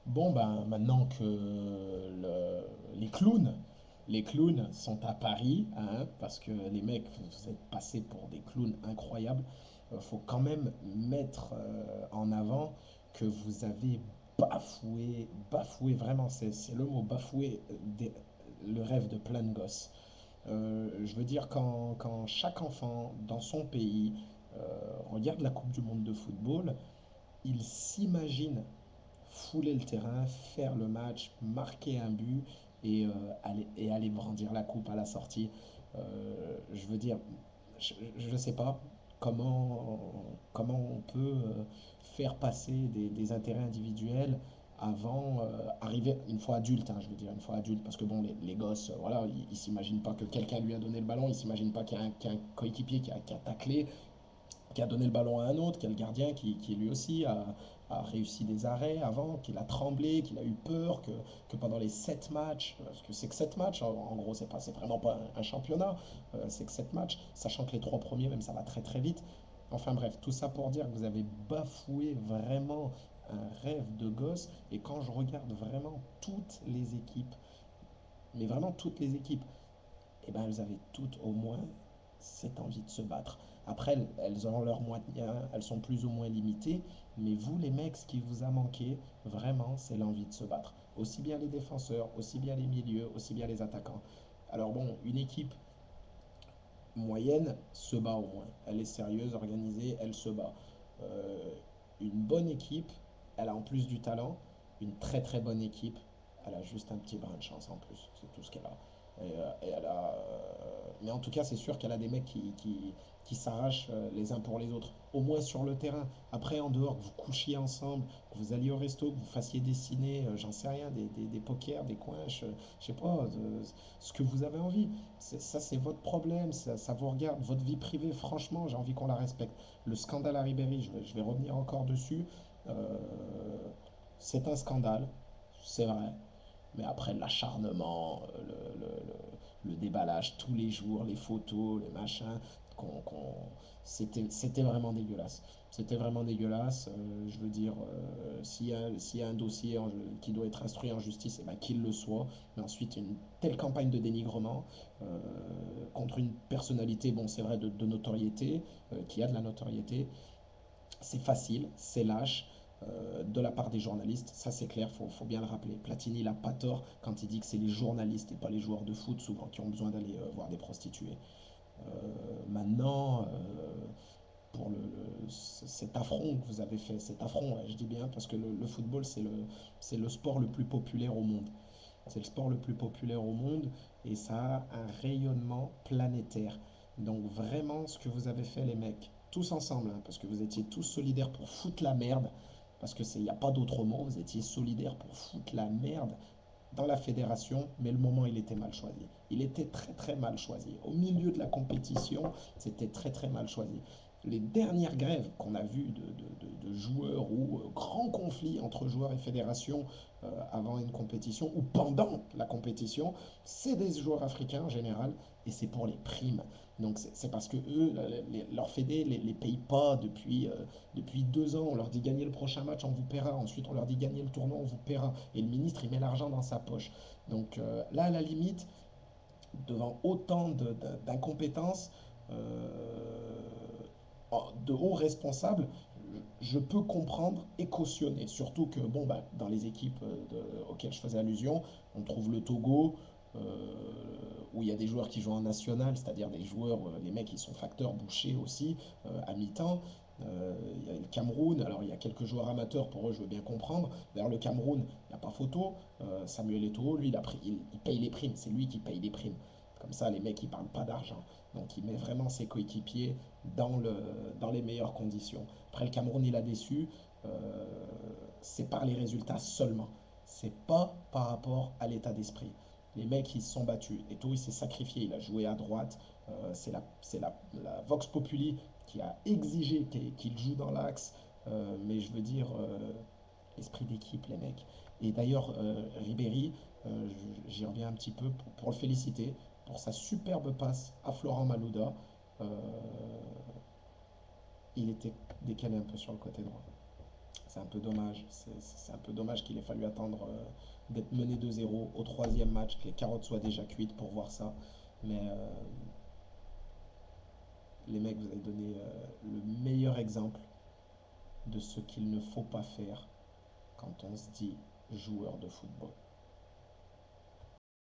Bon, ben, maintenant que les clowns sont à Paris, hein, parce que les mecs, vous êtes passés pour des clowns incroyables, faut quand même mettre en avant que vous avez bafoué vraiment, c'est le mot, bafoué le rêve de plein de gosses. Je veux dire, quand chaque enfant dans son pays regarde la Coupe du Monde de football, il s'imagine fouler le terrain, faire le match, marquer un but et aller brandir la coupe à la sortie. Je veux dire, je ne sais pas comment on peut faire passer des intérêts individuels avant arriver une fois adulte, hein, je veux dire une fois adulte, parce que bon, les gosses, voilà, ils s'imaginent pas que quelqu'un lui a donné le ballon, ils s'imaginent pas qu'il y a un coéquipier qui a taclé, qui a donné le ballon à un autre, qui est le gardien, qui lui aussi a réussi des arrêts avant, qu'il a tremblé, qu'il a eu peur, que pendant les 7 matchs, parce que c'est que 7 matchs, en gros, c'est vraiment pas un championnat, c'est que 7 matchs, sachant que les 3 premiers, même ça va très très vite. Enfin bref, tout ça pour dire que vous avez bafoué vraiment un rêve de gosse, et quand je regarde vraiment toutes les équipes, mais vraiment toutes les équipes, eh ben, elles avaient toutes au moins cette envie de se battre. Après, elles ont leurs moyens, elles sont plus ou moins limitées, mais vous, les mecs, ce qui vous a manqué, vraiment, c'est l'envie de se battre. Aussi bien les défenseurs, aussi bien les milieux, aussi bien les attaquants. Alors bon, une équipe moyenne se bat au moins. Elle est sérieuse, organisée, elle se bat. Euh, une bonne équipe, elle a en plus du talent. Une très très bonne équipe, elle a juste un petit brin de chance en plus. C'est tout ce qu'elle a. Et elle a mais en tout cas, c'est sûr qu'elle a des mecs qui s'arrachent les uns pour les autres, au moins sur le terrain. Après, en dehors, que vous couchiez ensemble, que vous alliez au resto, que vous fassiez des ciné, j'en sais rien, des pokers, des coins, je sais pas, ce que vous avez envie. Ça, c'est votre problème, ça vous regarde. Votre vie privée, franchement, j'ai envie qu'on la respecte. Le scandale à Ribéry, je vais revenir encore dessus. Euh, c'est un scandale, c'est vrai. Mais après, l'acharnement, le déballage tous les jours, les photos, les machins, c'était vraiment dégueulasse. C'était vraiment dégueulasse. Je veux dire, s'il y a un dossier qui doit être instruit en justice, eh ben, qu'il le soit. Mais ensuite, une telle campagne de dénigrement euh, contre une personnalité, bon, c'est vrai, de notoriété, qui a de la notoriété, c'est facile, c'est lâche de la part des journalistes, ça c'est clair, faut bien le rappeler. Platini n'a pas tort quand il dit que c'est les journalistes et pas les joueurs de foot souvent qui ont besoin d'aller voir des prostituées. Maintenant, pour cet affront que vous avez fait, cet affront, ouais, je dis bien, parce que le football c'est le sport le plus populaire au monde. C'est le sport le plus populaire au monde et ça a un rayonnement planétaire. Donc vraiment, ce que vous avez fait, les mecs, tous ensemble, hein, parce que vous étiez tous solidaires pour foutre la merde, parce que il n'y a pas d'autre mot, vous étiez solidaires pour foutre la merde dans la fédération, mais le moment il était mal choisi. Il était très très mal choisi. Au milieu de la compétition, c'était très très mal choisi. Les dernières grèves qu'on a vues de joueurs ou grands conflits entre joueurs et fédération avant une compétition ou pendant la compétition, c'est des joueurs africains en général et c'est pour les primes. Donc c'est parce que eux, leur fédé les paye pas depuis 2 ans. On leur dit gagner le prochain match, on vous paiera. Ensuite, on leur dit gagner le tournoi, on vous paiera. Et le ministre, il met l'argent dans sa poche. Donc là, à la limite, devant autant d'incompétences de hauts responsables, je peux comprendre et cautionner. Surtout que, bon, bah, dans les équipes auxquelles je faisais allusion, on trouve le Togo, euh, où il y a des joueurs qui jouent en national, c'est-à-dire des joueurs, les mecs, ils sont facteurs bouchers aussi, à mi-temps. Il y a le Cameroun, alors il y a quelques joueurs amateurs, pour eux je veux bien comprendre. D'ailleurs le Cameroun, il n'y a pas photo. Samuel Eto'o, lui, il paye les primes, c'est lui qui paye les primes. Comme ça, les mecs, ils parlent pas d'argent. Donc il met vraiment ses coéquipiers dans les meilleures conditions. Après, le Cameroun, il a déçu. Euh, c'est par les résultats seulement. C'est pas par rapport à l'état d'esprit. Les mecs, ils se sont battus. Eto'o, il s'est sacrifié. Il a joué à droite. C'est la Vox Populi qui a exigé qu'il joue dans l'axe. Mais je veux dire, esprit d'équipe, les mecs. Et d'ailleurs, Ribéry, j'y reviens un petit peu pour le féliciter pour sa superbe passe à Florent Malouda. Euh, il était décalé un peu sur le côté droit. C'est un peu dommage. C'est un peu dommage qu'il ait fallu attendre d'être mené 2-0 au troisième match, que les carottes soient déjà cuites pour voir ça. Mais les mecs, vous avez donné le meilleur exemple de ce qu'il ne faut pas faire quand on se dit joueur de football.